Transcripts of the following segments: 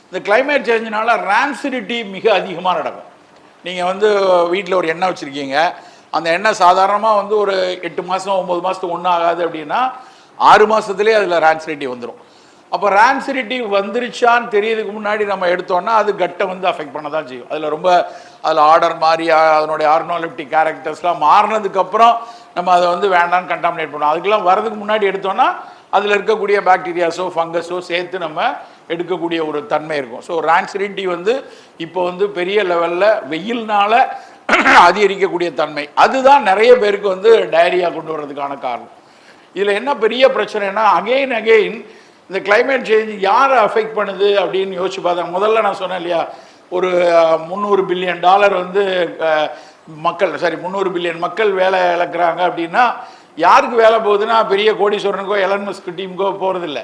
இந்த climate சேஞ்சினால rancidity மிக அதிகமாக நடக்கும். நீங்கள் வந்து வீட்டில் ஒரு எண்ணெய் வச்சுருக்கீங்க, அந்த எண்ணெய் சாதாரணமாக வந்து ஒரு 8 மாதம் 9 மாதத்துக்கு ஒன்றும் ஆகாது அப்படின்னா 6 மாதத்துலேயே அதில் ரான்சிடிட்டி வந்துடும். அப்போ ரான்சிடிட்டி வந்துருச்சான்னு தெரியறதுக்கு முன்னாடி நம்ம எடுத்தோம்னா அது கட்டை வந்து அஃபெக்ட் பண்ண தான் செய்யும். அதில் ஆர்டர் மாறி அதனுடைய ஆர்கனோலெப்டிக் கேரக்டர்ஸ்லாம் மாறினதுக்கப்புறம் நம்ம அதை வந்து வேண்டான்னு கண்டாமினேட் பண்ணுவோம். அதுக்கெல்லாம் வரதுக்கு முன்னாடி எடுத்தோம்னா அதில் இருக்கக்கூடிய பாக்டீரியாஸோ ஃபங்கஸோ சேர்த்து நம்ம எடுக்கக்கூடிய ஒரு தன்மை இருக்கும். ஸோ ரான்சிடிட்டி வந்து இப்போ வந்து பெரிய லெவலில் வெயில்னால அதிகரிக்கக்கூடிய தன்மை, அதுதான் நிறைய பேருக்கு வந்து டயரியா கொண்டு வர்றதுக்கான காரணம். இதில் என்ன பெரிய பிரச்சனைனா அகெயின் இந்த கிளைமேட் சேஞ்ச் யாரை அஃபெக்ட் பண்ணுது அப்படின்னு யோசிச்சு பார்த்தா, முதல்ல நான் சொன்னேன் இல்லையா, ஒரு $300 பில்லியன் வந்து மக்கள் 300 பில்லியன் மக்கள் வேலை இழக்கிறாங்க அப்படின்னா யாருக்கு வேலை போகுதுன்னா பெரிய கோடீஸ்வரனுக்கோ எலன் மஸ்க் டீமுக்கோ போகிறதில்ல.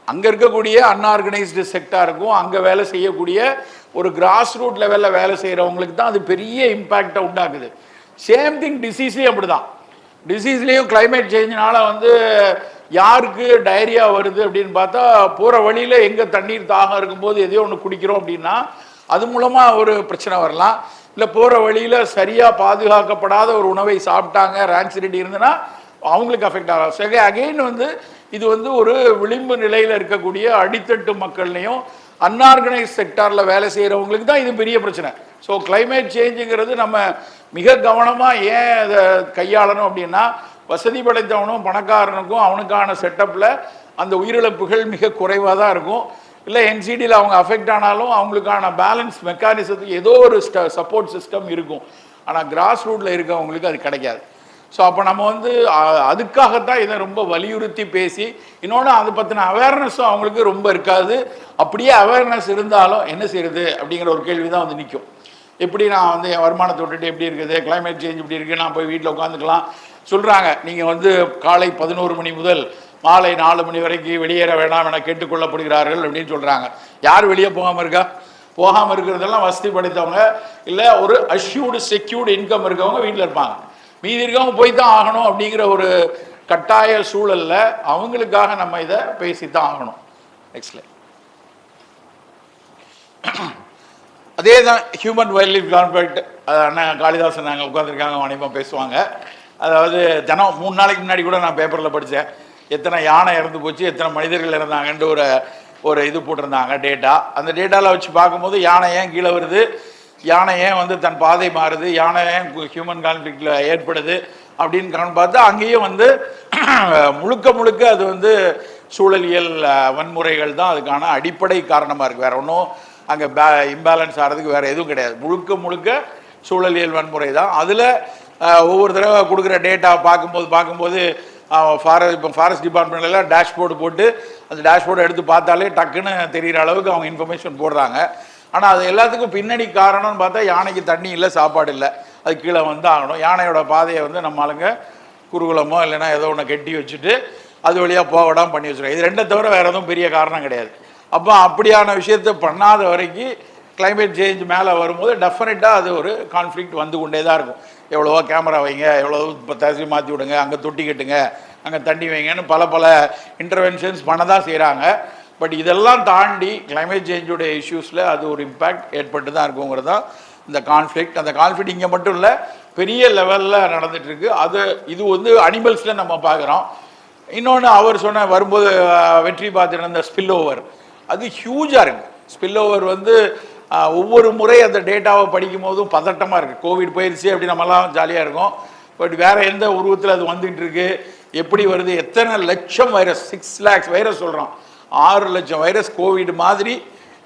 அங்கே இருக்கக்கூடிய அன்ஆர்கனைஸ்டு செக்டாருக்கும் அங்கே வேலை செய்யக்கூடிய ஒரு கிராஸ் ரூட் லெவலில் வேலை செய்கிறவங்களுக்கு தான் அது பெரிய இம்பேக்டை உண்டாக்குது. சேம் திங் டிசீஸ்லேயும் அப்படி தான். டிசீஸ்லேயும் கிளைமேட் சேஞ்சினால வந்து யாருக்கு டயரியா வருது அப்படின்னு பார்த்தா, போகிற வழியில் எங்கே தண்ணீர் தாகம் இருக்கும்போது எதையோ ஒன்று குடிக்கிறோம் அப்படின்னா அது மூலமாக ஒரு பிரச்சனை வரலாம். இல்லை போகிற வழியில் சரியாக பாதுகாக்கப்படாத ஒரு உணவை சாப்பிட்டாங்க, ரான்சிடிட்டி இருந்துன்னா அவங்களுக்கு அஃபெக்ட் ஆகலாம். சரி, அகெயின் வந்து இது வந்து ஒரு விளிம்பு நிலையில் இருக்கக்கூடிய அடித்தட்டு மக்கள்லையும் அன்ஆர்கனைஸ் செக்டாரில் வேலை செய்கிறவங்களுக்கு தான் இது பெரிய பிரச்சனை. ஸோ கிளைமேட் சேஞ்சுங்கிறது நம்ம மிக கவனமாக ஏன் அதை கையாளணும் அப்படின்னா, வசதி படைத்தவனும் பணக்காரனுக்கும் அவனுக்கான செட்டப்பில் அந்த உயிரிழப்புகள் மிக குறைவாக தான் இருக்கும். இல்லை என்சிடியில் அவங்க அஃபெக்ட் ஆனாலும் அவங்களுக்கான பேலன்ஸ் மெக்கானிசத்துக்கு ஏதோ ஒரு சப்போர்ட் சிஸ்டம் இருக்கும். ஆனால் கிராஸ் ரூட்டில் இருக்கவங்களுக்கு அது கிடைக்காது. ஸோ அப்போ நம்ம வந்து அதுக்காகத்தான் இதை ரொம்ப வலியுறுத்தி பேசி, இன்னொன்று அதை பற்றின அவேர்னஸும் அவங்களுக்கு ரொம்ப இருக்காது. அப்படியே அவேர்னஸ் இருந்தாலும் என்ன செய்யுது அப்படிங்கிற ஒரு கேள்வி தான் வந்து நிற்கும். எப்படி நான் வந்து என் வருமானத்தை விட்டுட்டு எப்படி இருக்குது, கிளைமேட் சேஞ்ச் இப்படி இருக்குது, நான் போய் வீட்டில் உட்காந்துக்கலாம் சொல்கிறாங்க. நீங்கள் வந்து காலை 11 மணி முதல் மாலை 4 மணி வரைக்கும் வெளியேற வேண்டாம் என கேட்டுக்கொள்ளப்படுகிறார்கள் அப்படின்னு சொல்கிறாங்க. யார் வெளியே போகாமல் இருக்கா? போகாமல் இருக்கிறதெல்லாம் வசதி படைத்தவங்க, இல்லை ஒரு அஷ்யூர்டு செக்யூர்டு இன்கம் இருக்கவங்க வீட்டில் இருப்பாங்க. மீதி இருக்கவங்க போய் தான் ஆகணும் அப்படிங்கிற ஒரு கட்டாய சூழலில் அவங்களுக்காக நம்ம இதை பேசித்தான் ஆகணும். Next line. அதே தான் ஹியூமன் வைல்ட் லைஃப் கான்ஃப்ளிக்ட். அண்ணன் காளிதாசன் நாங்கள் உட்காந்துருக்காங்க, வணிகமாக பேசுவாங்க. அதாவது தினம் 3 நாளைக்கு முன்னாடி கூட நான் பேப்பரில் படித்தேன், எத்தனை யானை இறந்து போச்சு, எத்தனை மனிதர்கள் இறந்தாங்கன்ட்டு ஒரு இது போட்டிருந்தாங்க டேட்டா. அந்த டேட்டாவில் வச்சு பார்க்கும்போது யானை ஏன் கீழே வருது, யானை ஏன் வந்து தன் பாதை மாறுது, யானை ஏன் ஹியூமன் கான்ஃப்ளிக்டில் ஏற்படுது அப்படின்னு பார்த்தா அங்கேயும் வந்து முழுக்க அது வந்து சூழலியல் வன்முறைகள் தான் அதுக்கான அடிப்படை காரணமாக இருக்குது. வேறு ஒன்றும் அங்கே இம்பேலன்ஸ் ஆகிறதுக்கு வேறு எதுவும் கிடையாது. முழுக்க சூழலியல் வன்முறை தான். அதில் ஒவ்வொரு தடவை கொடுக்குற டேட்டா பார்க்கும்போது இப்போ ஃபாரஸ்ட் டிபார்ட்மெண்ட்லாம் டேஷ்போர்டு போட்டு அந்த டேஷ்போர்டை எடுத்து பார்த்தாலே டக்குன்னு தெரிகிற அளவுக்கு அவங்க இன்ஃபர்மேஷன் போடுறாங்க. ஆனால் அது எல்லாத்துக்கும் பின்னணி காரணம்னு பார்த்தா யானைக்கு தண்ணி இல்லை, சாப்பாடு இல்லை, அது கீழே வந்து ஆகணும். யானையோட பாதையை வந்து நம்ம ஆளுங்க குருகுலமோ இல்லைன்னா ஏதோ ஒன்று கட்டி வச்சுட்டு அது வழியாக போக விடாமல் பண்ணி வச்சுருக்கோம். இது ரெண்டை தவிர வேறு எதுவும் பெரிய காரணம் கிடையாது. அப்போ அப்படியான விஷயத்தை பண்ணாத வரைக்கும் கிளைமேட் சேஞ்ச் மேலே வரும்போது டெஃபினட்டாக அது ஒரு கான்ஃப்ளிக்ட் வந்து கொண்டே தான் இருக்கும். எவ்வளவோ கேமரா வைங்க, எவ்வளோ தசி மாற்றி விடுங்க, அங்கே தொட்டி கட்டுங்க, அங்கே தண்ணி வைங்கன்னு பல இன்டர்வென்ஷன்ஸ் பண்ண தான் செய்கிறாங்க. பட் இதெல்லாம் தாண்டி கிளைமேட் சேஞ்சோடைய இஷ்யூஸில் அது ஒரு இம்பேக்ட் ஏற்பட்டு தான் இருக்குங்கிறது தான் இந்த கான்ஃப்ளிக்ட். அந்த கான்ஃப்ளிக்ட் இங்கே மட்டும் இல்லை, பெரிய லெவலில் நடந்துகிட்ருக்கு. இது வந்து அனிமல்ஸில் நம்ம பார்க்குறோம். இன்னொன்று அவர் சொன்ன வரும்போது வெற்றி பார்த்துட்டு இருந்த ஸ்பில் ஓவர், அது ஹியூஜாக இருக்குது. ஸ்பில் ஓவர் வந்து ஒவ்வொரு முறை அந்த டேட்டாவை படிக்கும் போதும் பதட்டமாக இருக்குது. கோவிட் போயிடுச்சு அப்படி நம்மலாம் ஜாலியாக இருக்கும். பட் வேறு எந்த உருவத்தில் அது வந்துட்டு இருக்கு, எப்படி வருது, எத்தனை லட்சம் வைரஸ், 6 lakhs வைரஸ் சொல்கிறோம், 6 லட்சம் வைரஸ் கோவிட் மாதிரி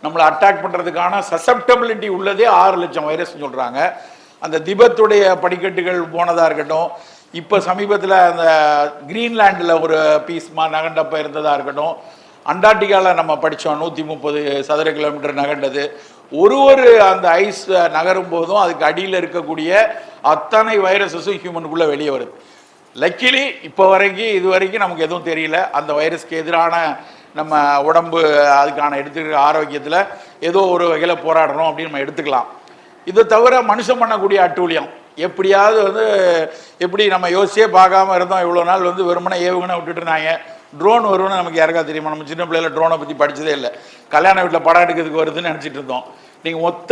நம்மளை அட்டாக் பண்ணுறதுக்கான சசப்டபிலிட்டி உள்ளதே 6 லட்சம் வைரஸ்ன்னு சொல்கிறாங்க. அந்த திபெத்துடைய படிக்கட்டுகள் போனதாக இருக்கட்டும், இப்போ சமீபத்தில் அந்த கிரீன்லாண்டில் ஒரு பீஸ் நகண்டப்போ இருந்ததாக இருக்கட்டும், அண்டார்டிகாவில் நம்ம படித்தோம் 130 சதுர கிலோமீட்டர் நகண்டது. ஒரு அந்த ஐஸ் நகரும் போதும் அதுக்கு அடியில் இருக்கக்கூடிய அத்தனை வைரஸஸும் ஹியூமனுக்குள்ளே வெளியே வருது. லக்கிலி இப்போ இது வரைக்கும் நமக்கு எதுவும் தெரியல. அந்த வைரஸ்க்கு எதிரான நம்ம உடம்பு அதுக்கான எடுத்துக்கிற ஆரோக்கியத்தில் ஏதோ ஒரு வகையில் போராடணும் அப்படின்னு நம்ம எடுத்துக்கலாம். இதை தவிர மனுஷன் பண்ணக்கூடிய அட்டூழியம் எப்படியாவது வந்து எப்படி நம்ம யோசிச்சே பார்க்காம இருந்தோம், இவ்வளோ நாள் வந்து வெறுமனை ஏவுகணை விட்டுட்டு இருந்தாங்க, ட்ரோன் வரும்னு நமக்கு யாருக்கா தெரியுமா? நம்ம சின்ன பிள்ளைல ட்ரோனை பற்றி படித்ததே இல்லை. கல்யாண வீட்டில் படம் எடுக்கிறதுக்கு வருதுன்னு நினச்சிட்டு இருந்தோம். நீங்கள் மொத்த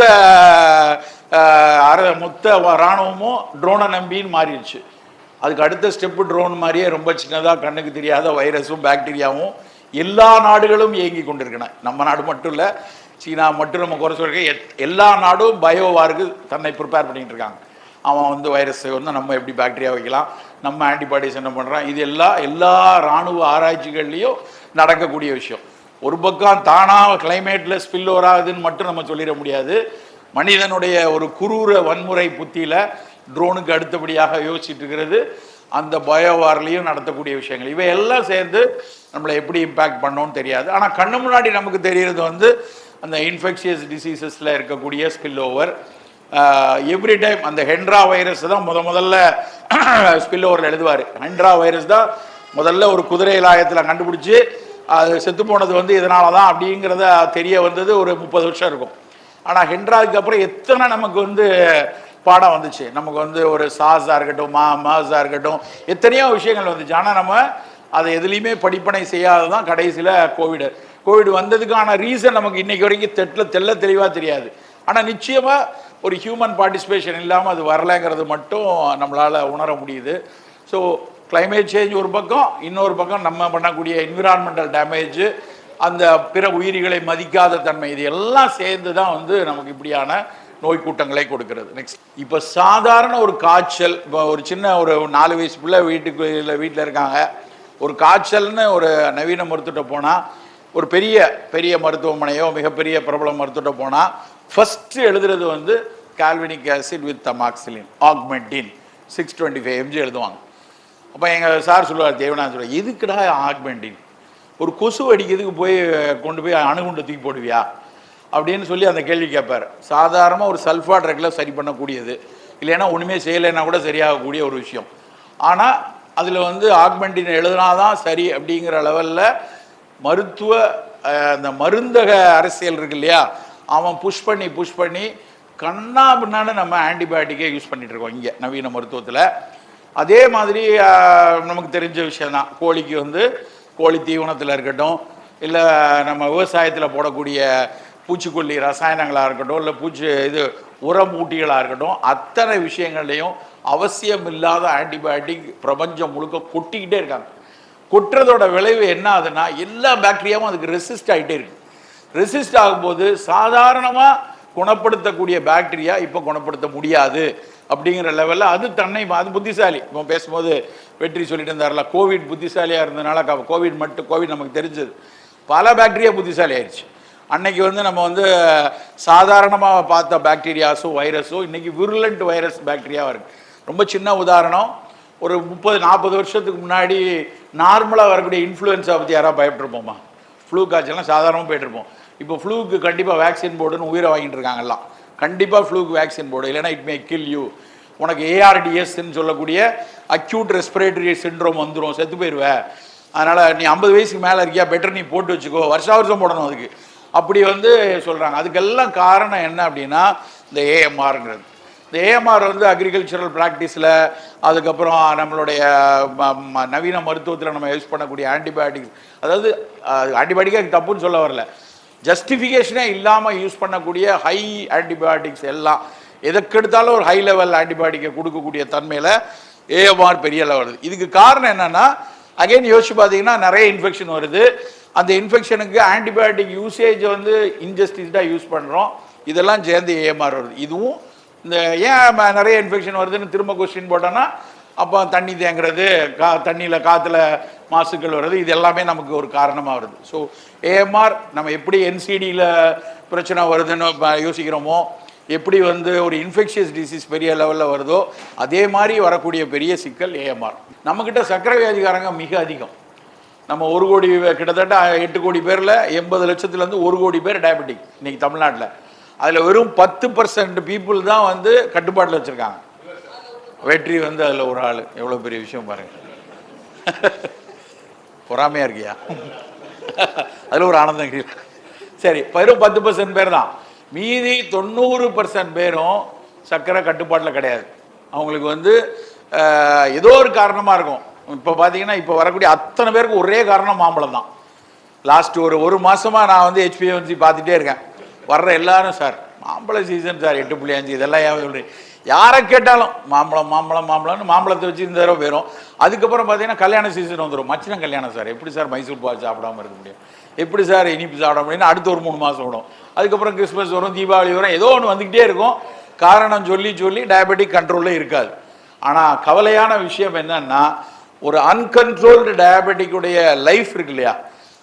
இராணுவமும் ட்ரோனை நம்பின்னு மாறிடுச்சு. அதுக்கு அடுத்த ஸ்டெப்பு ட்ரோன் மாதிரியே ரொம்ப சின்னதாக கண்ணுக்கு தெரியாத வைரஸும் பாக்டீரியாவும் எல்லா நாடுகளும் இயங்கி கொண்டிருக்கன. நம்ம நாடு மட்டும் இல்லை, சீனா மட்டும் நம்ம குறை சொல்லிருக்க எல்லா நாடும் பயோவாருக்கு தன்னை ப்ரிப்பேர் பண்ணிட்டு இருக்காங்க. அவன் வந்து வைரஸை வந்து நம்ம எப்படி பாக்டீரியா வைக்கலாம், நம்ம ஆன்டிபாடிஸ் என்ன பண்ணுறான், இது எல்லா இராணுவ ஆராய்ச்சிகள்லையும் நடக்கக்கூடிய விஷயம். ஒரு பக்கம் தானாக கிளைமேட்டில் ஸ்பில் ஓவர் ஆகுதுன்னு மட்டும் நம்ம சொல்லிட முடியாது. மனிதனுடைய ஒரு குரூர வன்முறை புத்தியில் ட்ரோனுக்கு அடுத்தபடியாக யோசிச்சுட்டு இருக்கிறது அந்த பயோவார்லேயும் நடத்தக்கூடிய விஷயங்கள். இவை எல்லாம் சேர்ந்து நம்மளை எப்படி இம்பேக்ட் பண்ணோன்னு தெரியாது. ஆனால் கண்ணு முன்னாடி நமக்கு தெரிகிறது வந்து அந்த இன்ஃபெக்ஷியஸ் டிசீசஸில் இருக்கக்கூடிய ஸ்பில் ஓவர். எவ்ரி டைம் அந்த ஹென்ட்ரா வைரஸ் தான் முதல்ல ஸ்பில் ஓவரில் எழுதுவார். ஹென்ட்ரா வைரஸ் தான் முதல்ல ஒரு குதிரை லாயத்தில் கண்டுபிடிச்சி அது செத்து போனது வந்து இதனால தான் அப்படிங்கிறத தெரிய வந்தது ஒரு 30 வருஷம் இருக்கும். ஆனால் ஹென்ட்ராவுக்கு அப்புறம் எத்தனை நமக்கு வந்து பாடம் வந்துச்சு. நமக்கு வந்து ஒரு சாஸாக இருக்கட்டும், மாஸாக இருக்கட்டும், எத்தனையோ விஷயங்கள் வந்துச்சு. ஆனால் நம்ம அதை எதுலேயுமே படிப்பனை செய்யாததான் கடைசியில் கோவிட் வந்ததுக்கான ரீசன் நமக்கு இன்னைக்கு வரைக்கும் தெள்ள தெளிவாக தெரியாது. ஆனால் நிச்சயமாக ஒரு ஹியூமன் பார்ட்டிசிபேஷன் இல்லாமல் அது வரலைங்கிறது மட்டும் நம்மளால் உணர முடியுது. ஸோ கிளைமேட் சேஞ்ச் ஒரு பக்கம், இன்னொரு பக்கம் நம்ம பண்ணக்கூடிய என்விரான்மெண்டல் டேமேஜ், அந்த பிற உயிரிகளை மதிக்காத தன்மை, இது எல்லாம் சேர்ந்து தான் வந்து நமக்கு இப்படியான நோய் கூட்டங்களை கொடுக்கிறது. நெக்ஸ்ட், இப்போ சாதாரண ஒரு காய்ச்சல், இப்போ ஒரு சின்ன ஒரு 4 வயசு பிள்ளை வீட்டில் இருக்காங்க, ஒரு காய்ச்சல்னு ஒரு நவீன மருத்துவத்தை போனால், ஒரு பெரிய மருத்துவமனையோ மிகப்பெரிய பிரபல மருத்துவத்தை போனால் ஃபஸ்ட்டு எழுதுறது வந்து கால்வினிக் ஆசிட் வித் தமாக்சிலின் ஆக்மெண்டின் 625 mg எழுதுவாங்க. அப்போ எங்கள் சார் சொல்லுவார், தேவனா சொல்லுவார், எதுக்குடா ஆக்மெண்டின், ஒரு கொசு அடிக்கிறதுக்கு கொண்டு போய் அணுகுண்டை தூக்கி போடுவியா அப்படின்னு சொல்லி அந்த கேள்வி கேட்பார். சாதாரணமாக ஒரு சல்ஃபா ட்ரக்கில் சரி பண்ணக்கூடியது, இல்லைன்னா ஒன்றுமே செய்யலைன்னா கூட சரியாகக்கூடிய ஒரு விஷயம். ஆனால் அதில் வந்து ஆக்மெண்டின் எழுதினாதான் சரி அப்படிங்கிற லெவலில் மருத்துவ அந்த மருந்தக அரசியல் இருக்கு இல்லையா, அவன் புஷ் பண்ணி கண்ணா பின்னான்னு நம்ம ஆன்டிபயோட்டிக்கே யூஸ் பண்ணிட்டு இருக்கோம் இங்கே நவீன மருத்துவத்தில். அதே மாதிரி நமக்கு தெரிஞ்ச விஷயந்தான், கோழிக்கு வந்து கோழி தீவனத்தில் இருக்கட்டும், இல்லை நம்ம விவசாயத்தில் போடக்கூடிய பூச்சிக்கொல்லி ரசாயனங்களாக இருக்கட்டும், இல்லை உரம் ஊட்டிகளாக இருக்கட்டும், அத்தனை விஷயங்கள்லையும் அவசியம் இல்லாத ஆன்டிபயோட்டிக் பிரபஞ்சம் முழுக்க கொட்டிக்கிட்டே இருக்காங்க. கொட்டுறதோட விளைவு என்ன ஆகுதுன்னா, எல்லா பாக்டீரியாவும் அதுக்கு ரெசிஸ்ட் ஆகிட்டே இருக்கு. ரெசிஸ்ட் ஆகும்போது சாதாரணமாக குணப்படுத்தக்கூடிய பாக்டீரியா இப்போ குணப்படுத்த முடியாது அப்படிங்கிற லெவலில் அது புத்திசாலி. இப்போ பேசும்போது வெற்றி சொல்லிட்டு இருந்தார்ல, கோவிட் புத்திசாலியாக இருந்ததுனால கோவிட் நமக்கு தெரிஞ்சது, பல பாக்டீரியா புத்திசாலி ஆயிடுச்சு. அன்னைக்கு வந்து நம்ம வந்து சாதாரணமாக பார்த்த பாக்டீரியாஸும் வைரஸும் இன்னைக்கு விருலண்ட் வைரஸ் பாக்டீரியாவாக இருக்குது. ரொம்ப சின்ன உதாரணம், ஒரு 30-40 வருஷத்துக்கு முன்னாடி நார்மலாக வரக்கூடிய இன்ஃப்ளூயன்ஸா பற்றி யாராவது பயப்பட்டுருப்போமா? ஃப்ளூ காய்ச்சல்லாம் சாதாரணமாக போயிட்டுருப்போம். இப்போ ஃப்ளூக்கு கண்டிப்பாக வேக்சின் போர்டுன்னு உயிரை வாங்கிட்டு இருக்காங்கல்லாம். கண்டிப்பாக ஃப்ளூக்கு வேக்சின் போர்டு, இல்லைன்னா இட் மே கில் யூ, உனக்கு ARDSன்னு சொல்லக்கூடிய அக்யூட் ரெஸ்பிரேட்டரி சிண்ட்ரோம் வந்துடும், செத்து போயிடுவேன், அதனால் நீ 50 வயசுக்கு மேலே இருக்கியா, பெட்டர் நீ போட்டு வச்சுக்கோ, வருஷம் போடணும் அதுக்கு, அப்படி வந்து சொல்கிறாங்க. அதுக்கெல்லாம் காரணம் என்ன அப்படின்னா இந்த AMRங்கிறது. இந்த AMR வந்து அக்ரிகல்ச்சரல் ப்ராக்டிஸில், அதுக்கப்புறம் நம்மளுடைய நவீன மருத்துவத்தில் நம்ம யூஸ் பண்ணக்கூடிய ஆன்டிபயோட்டிக்ஸ், அதாவது ஆன்டிபயோட்டிக்காக தப்புன்னு சொல்ல வரல, ஜஸ்டிஃபிகேஷனே இல்லாமல் யூஸ் பண்ணக்கூடிய ஹை ஆன்டிபயோட்டிக்ஸ் எல்லாம், எதற்கெடுத்தாலும் ஒரு ஹை லெவல் ஆன்டிபயோட்டிக்கை கொடுக்கக்கூடிய தன்மையில் AMR பெரிய லெவல். இதுக்கு காரணம் என்னென்னா, அகைன் யோசிச்சு பார்த்தீங்கன்னா நிறைய இன்ஃபெக்ஷன் வருது. அந்த இன்ஃபெக்ஷனுக்கு ஆன்டிபயோட்டிக் யூசேஜ் வந்து இன்ஜஸ்டிஸ்டாக யூஸ் பண்ணுறோம், இதெல்லாம் சேர்ந்து AMR வருது. இதுவும் இந்த ஏன் நிறைய இன்ஃபெக்ஷன் வருதுன்னு திரும்ப கொஸ்டின் போட்டோன்னா, அப்போ தண்ணி தேங்குறது, தண்ணியில் காற்றுல மாசுக்கள் வருது, இது எல்லாமே நமக்கு ஒரு காரணமாக வருது. ஸோ AMR நம்ம எப்படி NCDயில் பிரச்சனை வருதுன்னு யோசிக்கிறோமோ, எப்படி வந்து ஒரு இன்ஃபெக்ஷியஸ் டிசீஸ் பெரிய லெவலில் வருதோ, அதே மாதிரி வரக்கூடிய பெரிய சிக்கல் AMR. நம்மக்கிட்ட சர்க்கரை வியாதிகாரங்க மிக அதிகம். நம்ம 1 கோடி, கிட்டத்தட்ட 8 கோடி பேரில் 80 லட்சத்துலேருந்து 1 கோடி பேர் டயபெட்டிக் இன்னைக்கு தமிழ்நாட்டில். அதில் வெறும் 10% பீப்புள் தான் வந்து கட்டுப்பாட்டில் வச்சுருக்காங்க. வெற்றி வந்து அதில் ஒரு ஆள், எவ்வளோ பெரிய விஷயம் பாருங்கள். பொறாமையாக இருக்கியா? அதில் ஒரு ஆனந்தம். சரி, வெறும் 10% பேர் தான். மீதி 90% பேரும் சர்க்கரை கட்டுப்பாட்டில் கிடையாது. அவங்களுக்கு வந்து ஏதோ ஒரு காரணமாக இருக்கும். இப்போ பார்த்தீங்கன்னா இப்போ வரக்கூடிய அத்தனை பேருக்கு ஒரே காரணம் மாம்பழம் தான். லாஸ்ட் ஒரு மாதமாக நான் வந்து HbA1c பார்த்துட்டே இருக்கேன். வர்ற எல்லாரும் சார் மாம்பழ சீசன் சார் 8.5 இதெல்லாம் ஏன் சொல்கிறேன், யாரை கேட்டாலும் மாம்பழம் மாம்பழம் மாம்பழம்னு மாம்பழத்தை வச்சு இந்த தடவை போயிடும். அதுக்கப்புறம் பார்த்தீங்கன்னா கல்யாண சீசன் வந்துடும். மச்சினம் கல்யாணம் சார், எப்படி சார் மைசூர் பாக் சாப்பிடாமல் இருக்க முடியும், எப்படி சார் இனிப்பு சாப்பிட முடியும்னு அடுத்த ஒரு 3 மாதம் விடும். அதுக்கப்புறம் கிறிஸ்மஸ் வரும், தீபாவளி வரும், ஏதோ ஒன்று வந்துக்கிட்டே இருக்கும். காரணம் சொல்லி சொல்லி டயபெட்டிக் கண்ட்ரோலில் இருக்காது. ஆனால் கவலையான விஷயம் என்னன்னா, ஒரு அன்கன்ட்ரோல்டு டயபெட்டிக்குடைய லைஃப் இருக்கு இல்லையா,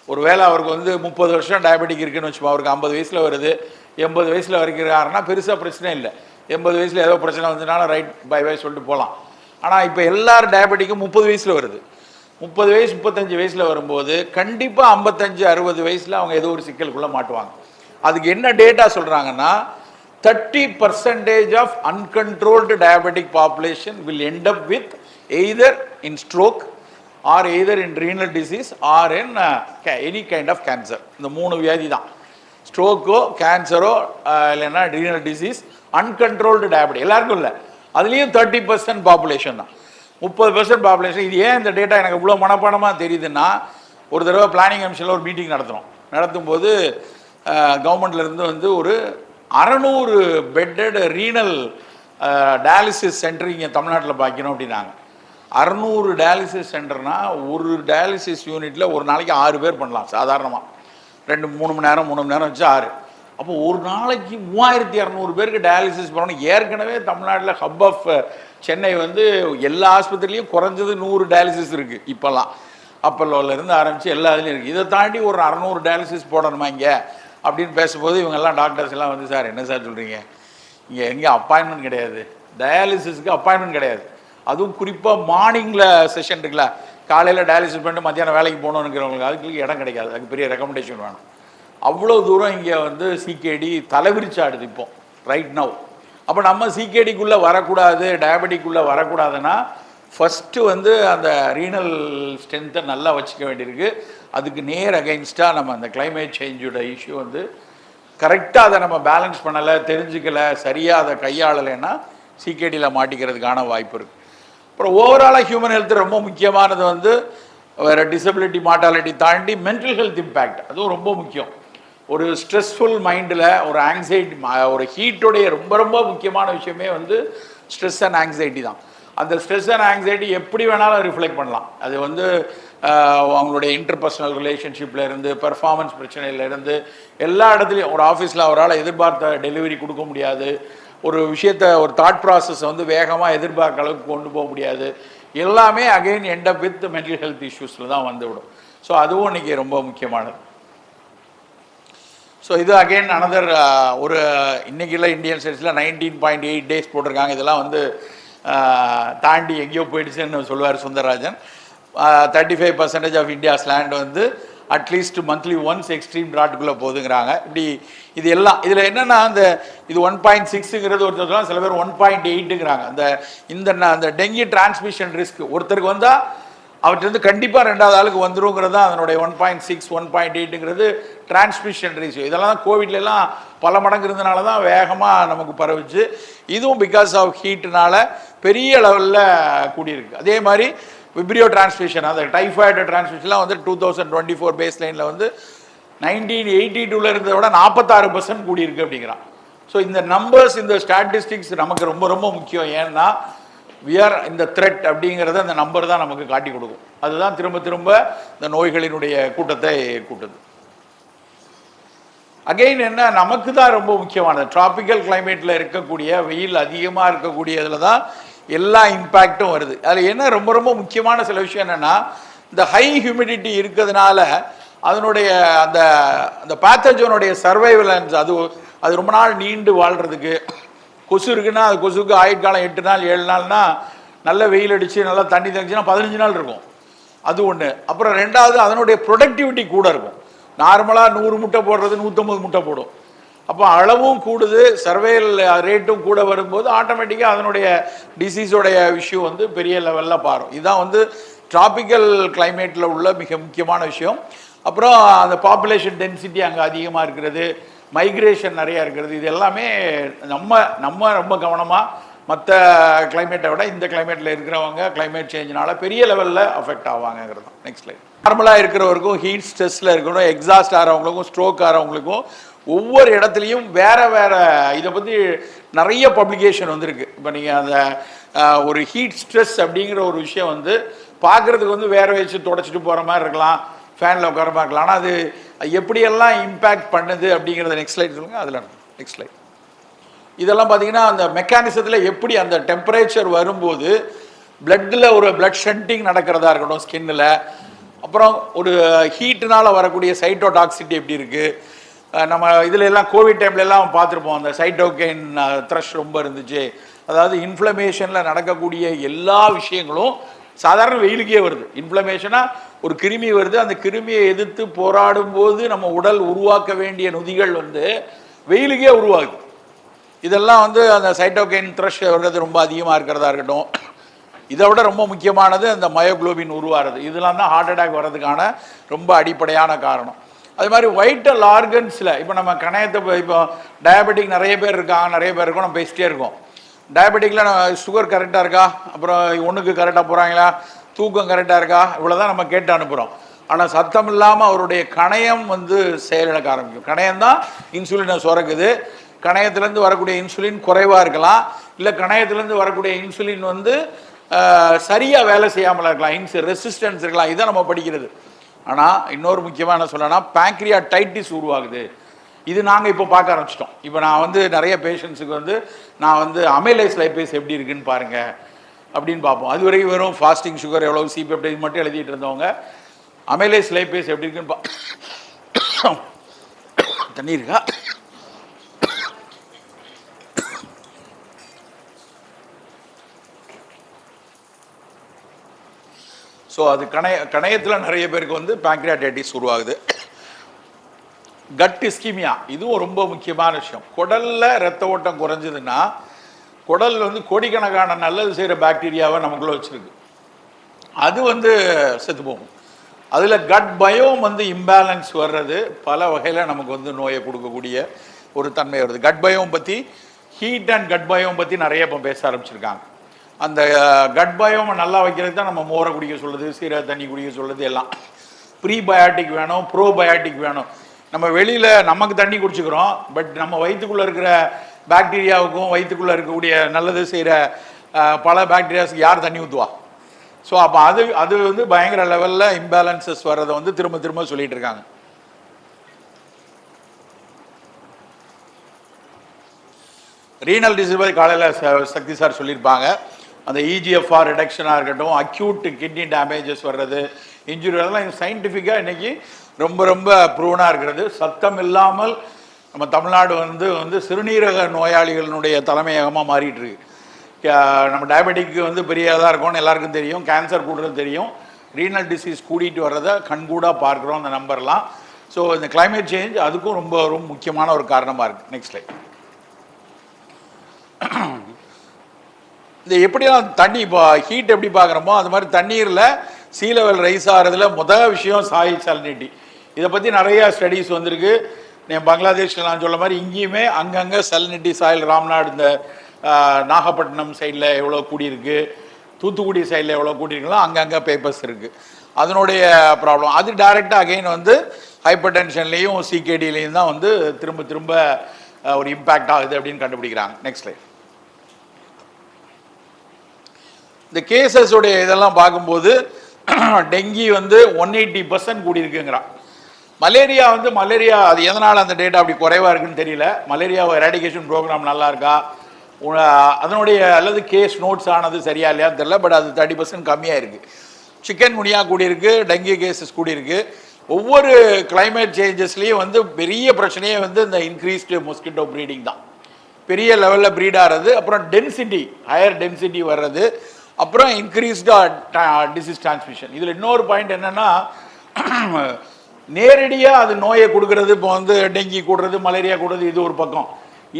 ஒரு வேளை அவருக்கு வந்து 30 வருஷம் டயபெட்டிக் இருக்குன்னு வச்சுப்போம், அவருக்கு 50 வயசில் வருது, 80 வயசில் வரைக்கிறாருன்னா பெருசாக பிரச்சனை இல்லை. 80 வயசில் ஏதோ பிரச்சனை வந்ததுனால ரைட் பை பை சொல்லிட்டு போகலாம். ஆனால் இப்போ எல்லாரும் டயபெட்டிக்கும் 30 வயசில் வருது. 30 வயசு 35 வயசில் வரும்போது கண்டிப்பாக 55-60 வயசில் அவங்க ஏதோ ஒரு சிக்கலுக்குள்ளே மாட்டுவாங்க. அதுக்கு என்ன டேட்டா சொல்கிறாங்கன்னா, 30% of uncontrolled diabetic population will end up with either in stroke or either in renal disease or in any kind of cancer. இந்த 3 வியாதி தான், ஸ்ட்ரோக்கோ கேன்சரோ இல்லைன்னா ரீனல் டிசீஸ், அன்கன்ட்ரோல்டு டயபெட்டிக் எல்லாருக்கும் இல்லை. அதுலேயும் 30% பாப்புலேஷன் தான், 30% பாப்புலேஷன். இது ஏன் இந்த டேட்டா எனக்கு இவ்வளோ மனப்பாடமாக தெரியுதுன்னா, ஒரு தடவை பிளானிங் கமிஷனில் ஒரு மீட்டிங் நடத்தும்போது கவர்மெண்ட்லேருந்து வந்து ஒரு 600 பெட்டட் ரீனல் டயாலிசிஸ் சென்டர் இங்கே தமிழ்நாட்டில் பார்க்கணும் அப்படின்னாங்க. 600 டயாலிசிஸ் சென்டர்னால் ஒரு டயாலிசிஸ் யூனிட்டில் ஒரு நாளைக்கு 6 பேர் பண்ணலாம் சாதாரணமாக, 2-3 மணி நேரம் 3 மணி நேரம் வச்சு 6. அப்போ ஒரு நாளைக்கு 3200 பேருக்கு டயாலிசிஸ் பண்ணணும். ஏற்கனவே தமிழ்நாட்டில் ஹப் ஆஃப் சென்னை வந்து எல்லா ஆஸ்பத்திரிலையும் குறைஞ்சது 100 டயாலிசிஸ் இருக்குது. இப்போல்லாம் அப்பல்லோலேருந்து ஆரம்பித்து எல்லா இதுலையும் இருக்குது. இதை தாண்டி ஒரு 600 டயாலிசிஸ் போடணுமா இங்கே அப்படின்னு பேசும்போது இவங்கெல்லாம் டாக்டர்ஸ் எல்லாம் வந்து, சார் என்ன சார் சொல்கிறீங்க, இங்கே எங்கே அப்பாயின்மெண்ட் கிடையாது, டயாலிசிஸ்க்கு அப்பாயின்மெண்ட் கிடையாது. அதுவும் குறிப்பாக மார்னிங்கில் செஷன் இருக்குல்ல, காலையில் டயாலிசிஸ் பண்ணிட்டு மத்தியானம் வேலைக்கு போகணுங்கிறவங்களுக்கு அதுக்கு இடம் கிடைக்காது. அதுக்கு பெரிய ரெக்கமெண்டேஷன் வேணும். அவ்வளோ தூரம் இங்கே வந்து சிகேடி தலைவிரிச்சாடுது இப்போ ரைட் நவ். அப்போ நம்ம சிகேடிக்குள்ளே வரக்கூடாது, டயபெட்டிக்குள்ளே வரக்கூடாதுன்னா ஃபஸ்ட்டு வந்து அந்த ரீனல் ஸ்ட்ரென்த்தை நல்லா வச்சுக்க வேண்டியிருக்கு. அதுக்கு நேர் அகைன்ஸ்டாக நம்ம அந்த கிளைமேட் சேஞ்சோட இஷ்யூ வந்து கரெக்டாக அதை நம்ம பேலன்ஸ் பண்ணலை, தெரிஞ்சுக்கலை, சரியாக அதை கையாளலைன்னா சிகேடியில் மாட்டிக்கிறதுக்கான வாய்ப்பு இருக்குது. அப்புறம் ஓவராலாக ஹியூமன் ஹெல்த் ரொம்ப முக்கியமானது வந்து வேறு டிசபிலிட்டி மார்ட்டாலிட்டி தாண்டி மென்டல் ஹெல்த் இம்பேக்ட், அதுவும் ரொம்ப முக்கியம். ஒரு ஸ்ட்ரெஸ்ஃபுல் மைண்டில் ஒரு ஆங்ஸைட்டி, ஒரு ஹீட்டோடைய ரொம்ப ரொம்ப முக்கியமான விஷயமே வந்து ஸ்ட்ரெஸ் அண்ட் ஆங்ஸைட்டி தான். அந்த ஸ்ட்ரெஸ் அண்ட் ஆங்ஸைட்டி எப்படி வேணாலும் ரிஃப்ளெக்ட் பண்ணலாம். அது வந்து அவங்களுடைய இன்டர்பர்சனல் ரிலேஷன்ஷிப்பில் இருந்து, பெர்ஃபார்மன்ஸ் பிரச்சனையிலேருந்து, எல்லா இடத்துலையும் ஒரு ஆஃபீஸில் அவரால் எதிர்பார்த்த டெலிவரி கொடுக்க முடியாது, ஒரு விஷயத்தை ஒரு தாட் ப்ராசஸை வந்து வேகமாக எதிர்பார்க்க அளவுக்கு கொண்டு போக முடியாது, எல்லாமே again end up with mental health இஷ்யூஸில் தான் வந்துவிடும். ஸோ அதுவும் இன்றைக்கி ரொம்ப முக்கியமானது. ஸோ இது அகெயின் அனதர் ஒரு இன்றைக்கில இந்தியன் ஸ்டேட்ஸில் 19.8 டேஸ் போட்டிருக்காங்க. இதெல்லாம் வந்து தாண்டி எங்கேயோ போயிடுச்சுன்னு சொல்லுவார் சுந்தரராஜன். 35% ஆஃப் இந்தியாஸ் லேண்ட் வந்து அட்லீஸ்ட் மந்த்லி ஒன்ஸ் எக்ஸ்ட்ரீம் ட்ராட்டுக்குள்ளே போகுதுங்கிறாங்க. இப்படி இது எல்லாம் இதில் என்னென்னா, அந்த இது 1.6ங்கிறது ஒருத்தர், சில பேர் 1.8ங்கிறாங்க. அந்த டெங்கி டிரான்ஸ்மிஷன் ரிஸ்க் ஒருத்தருக்கு வந்தால் அவர்கிட்ட கண்டிப்பாக 2வது ஆளுக்கு வந்துருங்கிறது தான் அதனுடைய 1.6 1.8ங்கிறது டிரான்ஸ்மிஷன் ரேஷியோ. இதெல்லாம் தான் கோவிட்லாம் பல மடங்கு இருந்தனால தான் வேகமாக நமக்கு பரவுச்சு. இதுவும் பிகாஸ் ஆஃப் ஹீட்டுனால பெரிய லெவலில் கூடியிருக்கு. அதே மாதிரி விப்ரியோ டிரான்ஸ்மிஷன், அந்த டைஃபாய்டு டிரான்ஸ்மிஷன்லாம் வந்து 2024 பேஸ் லைனில் வந்து 1982 இருந்ததை விட 46% கூடியிருக்கு அப்படிங்கிறான். ஸோ இந்த நம்பர்ஸ், இந்த ஸ்டாட்டிஸ்டிக்ஸ் நமக்கு ரொம்ப ரொம்ப முக்கியம். ஏன்னா விஆர் இந்த த்ரெட் அப்படிங்கிறத அந்த நம்பர் தான் நமக்கு காட்டி கொடுக்கும். அதுதான் திரும்ப திரும்ப இந்த நோய்களினுடைய கூட்டத்தை கூட்டுது. அகெயின் என்ன, நமக்கு தான் ரொம்ப முக்கியமானது. டிராபிக்கல் கிளைமேட்டில் இருக்கக்கூடிய வெயில் அதிகமாக இருக்கக்கூடியதில் தான் எல்லா இம்பேக்டும் வருது. அதில் என்ன ரொம்ப ரொம்ப முக்கியமான சில விஷயம் என்னென்னா, இந்த ஹை ஹியூமிடிட்டி இருக்கிறதுனால அதனுடைய அந்த அந்த பேத்தஜனுடைய சர்வைவலன்ஸ் அது ரொம்ப நாள் நீண்டு வாழ்கிறதுக்கு, கொசு இருக்குன்னா அது கொசுக்கு ஆயுட்காலம் 8 நாள் 7 நாள்னா, நல்ல வெயில் அடித்து நல்லா தண்ணி தங்கிச்சுன்னா 15 நாள் இருக்கும். அது ஒன்று. அப்புறம் 2வது அதனுடைய ப்ரொடக்டிவிட்டி கூட இருக்கும். நார்மலாக 100 முட்டை போடுறது 150 முட்டை போடும். அப்போ அளவும் கூடுது, சர்வேல் ரேட்டும் கூட வரும்போது ஆட்டோமேட்டிக்காக அதனுடைய டிசீஸோடைய விஷயம் வந்து பெரிய லெவலில் பாரும். இதுதான் வந்து டிராபிக்கல் கிளைமேட்டில் உள்ள மிக முக்கியமான விஷயம். அப்புறம் அந்த பாப்புலேஷன் டென்சிட்டி அங்கே அதிகமாக இருக்கிறது, மைக்ரேஷன் நிறையா இருக்கிறது, இது எல்லாமே நம்ம ரொம்ப கவனமாக மற்ற கிளைமேட்டை விட இந்த கிளைமேட்டில் இருக்கிறவங்க கிளைமேட் சேஞ்சினால பெரிய லெவலில் அஃபெக்ட் ஆவாங்கிறது தான். Next line. நார்மலாக இருக்கிறவருக்கும் ஹீட் ஸ்ட்ரெஸ்ஸில் இருக்கணும், எக்ஸாஸ்ட் ஆகிறவங்களுக்கும் ஸ்ட்ரோக் ஆகிறவங்களுக்கும் ஒவ்வொரு இடத்துலையும் வேறு வேறு இதை பற்றி நிறைய பப்ளிகேஷன் வந்திருக்கு. இப்போ நீங்கள் அந்த ஒரு ஹீட் ஸ்ட்ரெஸ் அப்படிங்கிற ஒரு விஷயம் வந்து பார்க்குறதுக்கு வந்து வேற வச்சு தொடச்சிட்டு போகிற மாதிரி இருக்கலாம், ஃபேனில் உட்கார மாதிரி இருக்கலாம். ஆனால் அது எப்படியெல்லாம் இம்பேக்ட் பண்ணுது அப்படிங்கிறத நெக்ஸ்ட் ஸ்லைட் சொல்லுங்கள். அதில் நெக்ஸ்ட் ஸ்லைட். இதெல்லாம் பார்த்தீங்கன்னா அந்த மெக்கானிசத்தில் எப்படி அந்த டெம்பரேச்சர் வரும்போது பிளட்டில் ஒரு பிளட் ஷண்டிங் நடக்கிறதா இருக்கட்டும் ஸ்கின்னில், அப்புறம் ஒரு ஹீட்டுனால் வரக்கூடிய சைட்டோடாக்சிட்டி எப்படி இருக்குது. நம்ம இதில் எல்லாம் கோவிட் டைம்ல எல்லாம் பார்த்துருப்போம், அந்த சைட்டோகைன் த்ரஷ் ரொம்ப இருந்துச்சு. அதாவது இன்ஃப்ளமேஷனில் நடக்கக்கூடிய எல்லா விஷயங்களும் சாதாரண வெயிலுக்கே வருது. இன்ஃப்ளமேஷனாக ஒரு கிருமி வருது, அந்த கிருமியை எதிர்த்து போராடும் போது நம்ம உடல் உருவாக்க வேண்டிய நொதிகள் வந்து வெயிலுக்கே உருவாகுது. இதெல்லாம் வந்து அந்த சைட்டோகைன் த்ரஷ் வர்றது ரொம்ப அதிகமாக இருக்கிறதா இருக்கட்டும். இதை விட ரொம்ப முக்கியமானது அந்த மயோகுளோபின் உருவாகிறது. இதெல்லாம் தான் ஹார்ட் அட்டாக் வர்றதுக்கான ரொம்ப அடிப்படையான காரணம். அது மாதிரி வைட்டல் ஆர்கன்ஸில் இப்போ நம்ம கணையத்தை இப்போ டயபெட்டிக் நிறைய பேர் இருக்காங்க, நிறைய பேர் இருக்கோம், நம்ம பேசிட்டே இருக்கோம். டயபெட்டிக்கில் சுகர் கரெக்டாக இருக்கா, அப்புறம் ஒன்றுக்கு கரெக்டாக போகிறாங்களா, தூக்கம் கரெக்டாக இருக்கா, இவ்வளோ தான் நம்ம கேட்டு அனுப்புகிறோம். ஆனால் சத்தம் இல்லாமல் அவருடைய கணையம் வந்து செயலிழக்க ஆரம்பிக்கும். கணையம் தான் இன்சுலினை சுரக்குது. கணையத்துலேருந்து வரக்கூடிய இன்சுலின் குறைவாக இருக்கலாம், இல்லை கணையத்துலேருந்து வரக்கூடிய இன்சுலின் வந்து சரியாக வேலை செய்யாமல் இருக்கலாம், ரெசிஸ்டன்ஸ் இருக்கலாம். இதை நம்ம படிக்கிறது. ஆனால் இன்னொரு முக்கியமாக என்ன சொல்லணும்னா பேங்க்ரியாடைட்டிஸ் உருவாகுது. இது நாங்கள் இப்போ பார்க்க ஆரம்பிச்சிட்டோம். இப்போ நான் வந்து நிறைய பேஷண்ட்ஸுக்கு வந்து நான் வந்து அமைலேஸ் லைப்பேஸ் எப்படி இருக்குன்னு பாருங்கள் அப்படின்னு பார்ப்போம். அது வரைக்கும் வெறும் ஃபாஸ்டிங் சுகர் எவ்வளோ சிபெப்டைட் மட்டும் எழுதிட்டு இருந்தவங்க அமைலேஸ் லைப்பேஸ் எப்படி இருக்குன்னு தண்ணி இருக்கா. ஸோ அது கணையத்தில் நிறைய பேருக்கு வந்து பேங்க்ரியாடைட்டிஸ் உருவாகுது. கட் இஸ்கிமியா இதுவும் ரொம்ப முக்கியமான விஷயம். குடலில் ரத்த ஓட்டம் குறைஞ்சதுன்னா குடல் வந்து கோடிக்கணக்கான நல்லது செய்கிற பாக்டீரியாவை நமக்குள்ளே வச்சுருக்கு, அது வந்து செத்து போகும். அதில் கட் பயோம் வந்து இம்பேலன்ஸ் வர்றது பல வகையில் நமக்கு வந்து நோயை கொடுக்கக்கூடிய ஒரு தன்மை வருது. கட் பயோம் பற்றி ஹீட் அண்ட் கட் பயோம் பற்றி நிறைய இப்போ பேச ஆரம்பிச்சிருக்காங்க. அந்த கட் பயோமை நல்லா வைக்கிறதுக்கு தான் நம்ம மோரை குடிக்க சொல்லுது, சீரக தண்ணி குடிக்க சொல்லுது. எல்லாம் ப்ரீபயாட்டிக் வேணும், ப்ரோபயாட்டிக் வேணும். நம்ம வெளியில் நமக்கு தண்ணி குடிச்சுக்கிறோம், பட் நம்ம வயிற்றுக்குள்ளே இருக்கிற பாக்டீரியாவுக்கும் வயிற்றுக்குள்ளே இருக்கக்கூடிய நல்லது செய்கிற பல பாக்டீரியாஸுக்கு யார் தண்ணி ஊற்றுவா? ஸோ அப்போ அது வந்து பயங்கர லெவலில் இம்பேலன்சஸ் வர்றதை வந்து திரும்ப திரும்ப சொல்லிட்டு இருக்காங்க. ரீனல் டிசீஸ் பற்றி காலையில் சக்தி சார் சொல்லியிருப்பாங்க. அந்த இஜிஎஃப்ஆர் ரிடக்ஷனாக இருக்கட்டும், அக்யூட் கிட்னி டேமேஜஸ் வர்றது, இன்ஜுரி அதெல்லாம் சயின்டிஃபிக்காக இன்றைக்கி ரொம்ப ரொம்ப ப்ரூவனாக இருக்கிறது. சத்தம் இல்லாமல் நம்ம தமிழ்நாடு வந்து சிறுநீரக நோயாளிகளினுடைய தலைமையகமாக மாறிட்டு இருக்கு. நம்ம டயபெட்டிக்கு வந்து பெரியதாக இருக்கும்னு எல்லாருக்கும் தெரியும், கேன்சர் கூடுறது தெரியும், ரீனல் டிசீஸ் கூட்டிகிட்டு வர்றதை கண்கூடாக பார்க்குறோம் அந்த நம்பர்லாம். ஸோ இந்த கிளைமேட் சேஞ்ச் அதுக்கும் ரொம்ப ரொம்ப முக்கியமான ஒரு காரணமாக இருக்குது. Next light. இந்த எப்படியெல்லாம் தண்ணி இப்போ ஹீட் எப்படி பார்க்குறோமோ அது மாதிரி தண்ணீரில் சீ லெவல் ரைஸ் ஆகிறதுல முதல் விஷயம் சாயில் சாலினிட்டி. இதை பற்றி நிறையா ஸ்டடீஸ் வந்திருக்கு. நான் பங்களாதேஷில் நான் சொல்ல மாதிரி இங்கேயுமே அங்கங்கே சாலினிட்டி சாயில் ராம்நாடு இந்த நாகப்பட்டினம் சைடில் எவ்வளோ கூடியிருக்கு, தூத்துக்குடி சைடில் எவ்வளோ கூட்டியிருக்கோ அங்கங்கே பேப்பர்ஸ் இருக்குது. அதனுடைய ப்ராப்ளம் அது டைரெக்டாக அகெயின் வந்து ஹைப்பர் டென்ஷன்லேயும் சிகேடிலையும் தான் வந்து திரும்ப திரும்ப ஒரு இம்பேக்ட் ஆகுது அப்படின்னு கண்டுபிடிக்கிறாங்க. Next light. இந்த கேசஸோடைய இதெல்லாம் பார்க்கும்போது டெங்கி வந்து 180% கூடியிருக்குங்கிறான். மலேரியா வந்து மலேரியா அது எதனால் அந்த டேட்டா அப்படி குறைவாக இருக்குன்னு தெரியல. மலேரியா எராடிகேஷன் ப்ரோக்ராம் நல்லா இருக்கா, அதனுடைய அல்லது கேஸ் நோட்ஸ் ஆனது சரியா இல்லையான்னு தெரியல, பட் அது 30% கம்மியாக இருக்குது. சிக்கன் குனியா கூடியிருக்கு, டெங்கி கேசஸ் கூடியிருக்கு. ஒவ்வொரு கிளைமேட் சேஞ்சஸ்லேயும் வந்து பெரிய பிரச்சனையே வந்து இந்த இன்க்ரீஸ்டு மொஸ்கிட்டோ ப்ரீடிங் தான். பெரிய லெவலில் ப்ரீட் ஆகிறது, அப்புறம் டென்சிட்டி ஹையர் டென்சிட்டி வர்றது, அப்புறம் இன்க்ரீஸ்டு டிசீஸ் டிரான்ஸ்மிஷன். இதில் இன்னொரு பாயிண்ட் என்னென்னா நேரடியாக அது நோயை கொடுக்கறது. இப்போ வந்து டெங்கி கூடுறது, மலேரியா கூடுறது, இது ஒரு பக்கம்.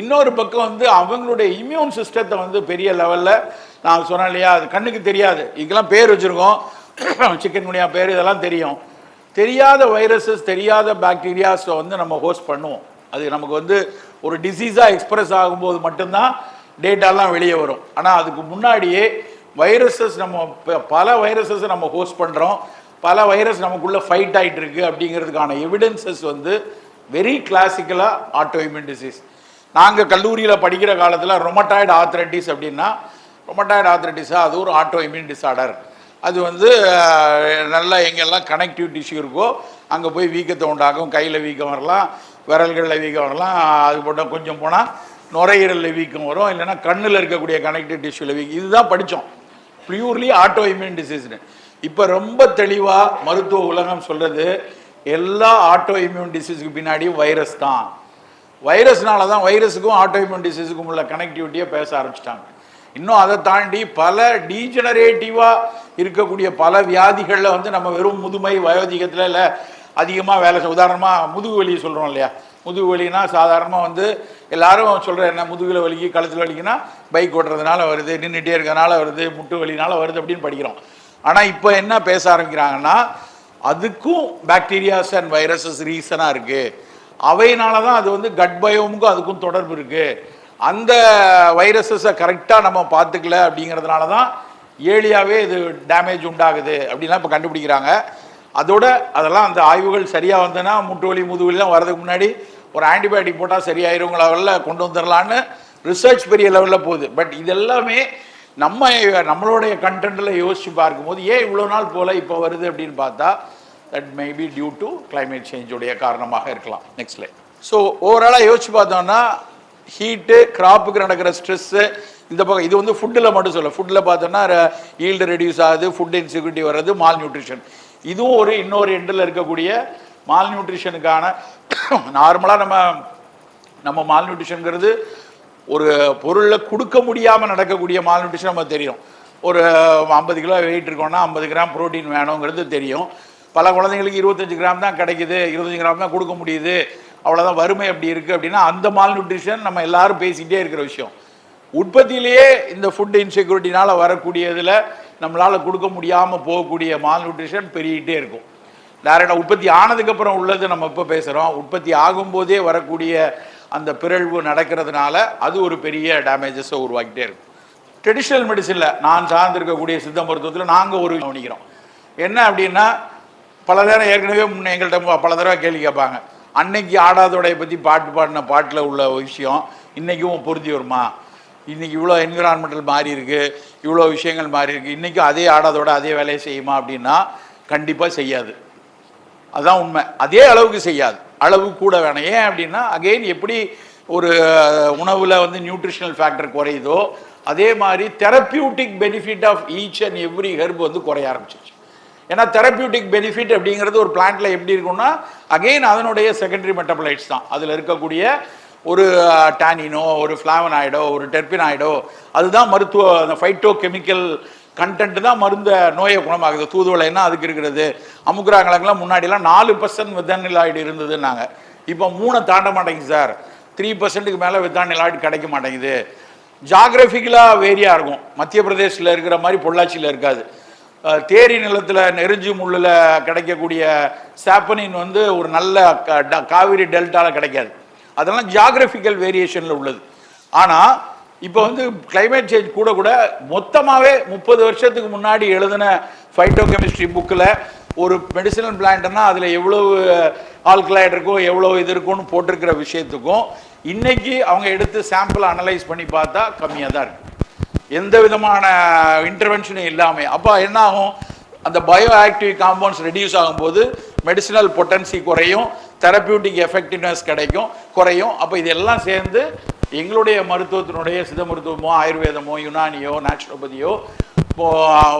இன்னொரு பக்கம் வந்து அவங்களுடைய இம்யூன் சிஸ்டத்தை வந்து பெரிய லெவலில் நான் சொன்னேன் இல்லையா, அது கண்ணுக்கு தெரியாது. இதுக்கெல்லாம் பேர் வச்சுருக்கோம், சிக்கன் குனியா பேர் இதெல்லாம் தெரியும். தெரியாத வைரஸஸ் தெரியாத பாக்டீரியாஸை வந்து நம்ம ஹோஸ்ட் பண்ணுவோம். அது நமக்கு வந்து ஒரு டிசீஸாக எக்ஸ்பிரஸ் ஆகும்போது மட்டும்தான் டேட்டாலாம் வெளியே வரும். ஆனால் அதுக்கு முன்னாடியே வைரஸஸ் பல வைரஸஸை நம்ம ஹோஸ்ட் பண்ணுறோம், பல வைரஸ் நமக்குள்ளே ஃபைட் ஆகிட்டு இருக்கு அப்படிங்கிறதுக்கான எவிடன்சஸ் வந்து வெரி கிளாசிக்கலாக ஆட்டோ இம்யூன் டிசீஸ். நாங்கள் கல்லூரியில் படிக்கிற காலத்தில் ரொமட்டாய்டு ஆர்த்ரைட்டிஸ் அப்படின்னா, ரொமட்டாய்டு ஆர்த்ரைட்டிஸாக அது ஒரு ஆட்டோ இம்யூன் டிஸார்டர். அது வந்து நல்லா எங்கெல்லாம் கனெக்டிவ் டிஷ்யூ இருக்கோ அங்கே போய் வீக்கத்தை உண்டாகும். கையில் வீக்கம் வரலாம், விரல்களில் வீக்கம் வரலாம், அது போட்டால் கொஞ்சம் போனால் நுரையீரலில் வீக்கம் வரும், இல்லைன்னா கண்ணில் இருக்கக்கூடிய கனெக்டிவ் டிஷ்யூவில் வீக்கம். இதுதான் படித்தோம், பியூர்லி ஆட்டோ இம்யூன் டிசீஸ்னு. இப்போ ரொம்ப தெளிவாக மருத்துவ உலகம் சொல்கிறது, எல்லா ஆட்டோ இம்யூன் டிசீஸுக்கு பின்னாடி வைரஸ் தான். வைரஸ்னால தான் வைரஸுக்கும் ஆட்டோ இம்யூன் டிசீஸுக்கும் உள்ள கனெக்டிவிட்டியை பேச ஆரம்பிச்சிட்டாங்க. இன்னும் அதை தாண்டி பல டீஜெனரேட்டிவாக இருக்கக்கூடிய பல வியாதிகளில் வந்து நம்ம வெறும் முதுமை வயோதிகத்தில் இல்லை அதிகமாக வேலை உதாரணமாக முதுகு வலி சொல்கிறோம் இல்லையா. முதுகு வலினா சாதாரணமாக வந்து எல்லாரும் சொல்கிற என்ன, முதுகில் வலிக்கு கழுத்தில் வலிக்குன்னா பைக் ஓட்டுறதுனால வருது, நின்றுட்டே இருக்கிறதுனால வருது, முட்டு வலினால வருது அப்படின்னு படிக்கிறோம். ஆனால் இப்போ என்ன பேச ஆரம்பிக்கிறாங்கன்னா, அதுக்கும் பாக்டீரியாஸ் அண்ட் வைரஸஸ் ரீசனாக இருக்குது, அவையினால தான் அது வந்து கட் பயோமுக்கும் அதுக்கும் தொடர்பு இருக்குது, அந்த வைரஸஸை கரெக்டாக நம்ம பார்த்துக்கல அப்படிங்கிறதுனால தான் ஏர்லியாகவே இது டேமேஜ் உண்டாகுது அப்படின்லாம் இப்போ கண்டுபிடிக்கிறாங்க. அதோட அதெல்லாம் அந்த ஆய்வுகள் சரியாக வந்ததுன்னா முட்டு வலி முதுவலிலாம் வரதுக்கு முன்னாடி ஒரு ஆன்டிபயோட்டிக் போட்டால் சரியாயிருங்கிற லெவலில் கொண்டு வந்துடலான்னு ரிசர்ச் பெரிய லெவலில் போகுது. பட் இதெல்லாமே நம்மளுடைய கண்டென்ட்டில் யோசித்து பார்க்கும்போது ஏன் இவ்வளோ நாள் போல் இப்போ வருது அப்படின்னு பார்த்தா that maybe due to climate சேஞ்சுடைய காரணமாக இருக்கலாம். Next line. ஸோ ஓவராலாக யோசிச்சு பார்த்தோம்னா ஹீட்டு, கிராப்புக்கு நடக்கிற ஸ்ட்ரெஸ்ஸு, இந்த பக்கம் இது வந்து ஃபுட்டில் மட்டும் சொல்ல, ஃபுட்டில் பார்த்தோம்னா ஈல்டு ரெடியூஸ் ஆகுது, ஃபுட் இன்செக்யூரிட்டி வர்றது, மால் நியூட்ரிஷன், இதுவும் இன்னொரு எண்டில் இருக்கக்கூடிய மால் நியூட்ரிஷனுக்கான நார்மலாக நம்ம மால் நியூட்ரிஷனுங்கிறது ஒரு பொருளில் கொடுக்க முடியாமல் நடக்கக்கூடிய மால் நியூட்ரிஷன் நம்ம தெரியும். ஒரு 50 கிலோ வெயிட் இருக்கோன்னா 50 கிராம் ப்ரோட்டீன் வேணுங்கிறது தெரியும். பல குழந்தைங்களுக்கு 25 கிராம் தான் கிடைக்குது, 25 கிராம் தான் கொடுக்க முடியுது, அவ்வளோதான் வறுமை அப்படி இருக்குது அப்படின்னா அந்த மால் நியூட்ரிஷன் நம்ம எல்லாரும் பேசிக்கிட்டே இருக்கிற விஷயம். உற்பத்தியிலேயே இந்த ஃபுட் இன்செக்யூரிட்டினால் வரக்கூடியதில் நம்மளால் கொடுக்க முடியாமல் போகக்கூடிய மால் நியூட்ரிஷன் பெருகிட்டே இருக்கும். டேரெக்டாக உற்பத்தி ஆனதுக்கப்புறம் உள்ளது நம்ம இப்போ பேசுகிறோம், உற்பத்தி ஆகும்போதே வரக்கூடிய அந்த பிறழ்வு நடக்கிறதுனால அது ஒரு பெரிய டேமேஜஸை உருவாக்கிட்டே இருக்கும். ட்ரெடிஷ்னல் மெடிசனில் நான் சார்ந்திருக்கக்கூடிய சித்த மருத்துவத்தில் நாங்கள் ஒரு கவனிக்கிறோம் என்ன அப்படின்னா, பல நேரம் ஏற்கனவே எங்கள்கிட்ட பல தடவை கேள்வி கேட்பாங்க, அன்னைக்கு ஆடாதோடைய பற்றி பாடின பாட்டில் உள்ள விஷயம் இன்றைக்கும் பொருந்தி வருமா, இன்றைக்கி இவ்வளோ என்விரான்மெண்டல் மாறி இருக்குது, இவ்வளோ விஷயங்கள் மாறி இருக்குது, இன்றைக்கும் அதே ஆடாதோட அதே வேலையை செய்யுமா அப்படின்னா கண்டிப்பாக செய்யாது. அதுதான் உண்மை. அதே அளவுக்கு செய்யாது, அளவு கூட வேணும். ஏன் அப்படின்னா அகெயின் எப்படி ஒரு உணவில் வந்து நியூட்ரிஷனல் ஃபேக்டர் குறையுதோ அதே மாதிரி therapeutic benefit of each and every herb வந்து குறைய ஆரம்பிச்சிருச்சு. ஏன்னா தெரப்பியூட்டிக் பெனிஃபிட் அப்படிங்கிறது ஒரு பிளான்ட்ல எப்படி இருக்கும்னா அகெயின் அதனுடைய செகண்டரி மெட்டபலைட்ஸ் தான். அதில் இருக்கக்கூடிய ஒரு டானினோ, ஒரு ஃப்ளாவனாய்டோ, ஒரு டெர்பினாய்டோ, அதுதான் மருத்துவ அந்த ஃபைட்டோ கெமிக்கல் கண்டென்ட் தான் மருந்த நோயை குணமாகுது. தூதுவளைன்னா அதுக்கு இருக்கிறது. அமுக்குறாங்களுக்கெல்லாம் முன்னாடிலாம் 4% வெத்தானிலாய்டு இருந்ததுன்னாங்க, இப்போ 3 தாண்ட மாட்டேங்குது சார், 3%க்கு மேலே வெத்தானிலாய்டு கிடைக்க மாட்டேங்குது. ஜாகிரபிக்கலாக வேரியாக இருக்கும், மத்திய பிரதேசில் இருக்கிற மாதிரி பொள்ளாச்சியில் இருக்காது. தேரி நிலத்தில் நெருஞ்சி முள்ளில் கிடைக்கக்கூடிய சாப்பனின் வந்து ஒரு நல்ல காவிரி டெல்டாவில் கிடைக்காது. அதெல்லாம் ஜாகிரபிக்கல் வேரியேஷனில் உள்ளது. ஆனால் இப்போ வந்து கிளைமேட் சேஞ்ச் கூட கூட மொத்தமாகவே 30 வருஷத்துக்கு முன்னாடி எழுதின ஃபைட்டோ கெமிஸ்ட்ரி புக்கில் ஒரு மெடிசினல் பிளான்ட்னா அதில் எவ்வளவு ஆல்கலாய்டு இருக்கோ எவ்வளோ இது இருக்கும்னு போட்டிருக்கிற விஷயத்துக்கும் இன்னைக்கு அவங்க எடுத்து சாம்பிள் அனலைஸ் பண்ணி பார்த்தா கம்மியாக தான் இருக்குது, எந்த விதமான இன்டர்வென்ஷனும் இல்லாமல். அப்போ என்ன ஆகும், அந்த பயோ ஆக்டிவ் காம்பவுண்ட்ஸ் ரெடியூஸ் ஆகும்போது மெடிசினல் பொட்டன்சி குறையும், தெரப்பியூட்டிக் எஃபெக்டிவ்னஸ் குறையும். அப்போ இதெல்லாம் சேர்ந்து எங்களுடைய மருத்துவத்தினுடைய சித்த மருத்துவமோ ஆயுர்வேதமோ யுனானியோ நேச்சுரோபதியோ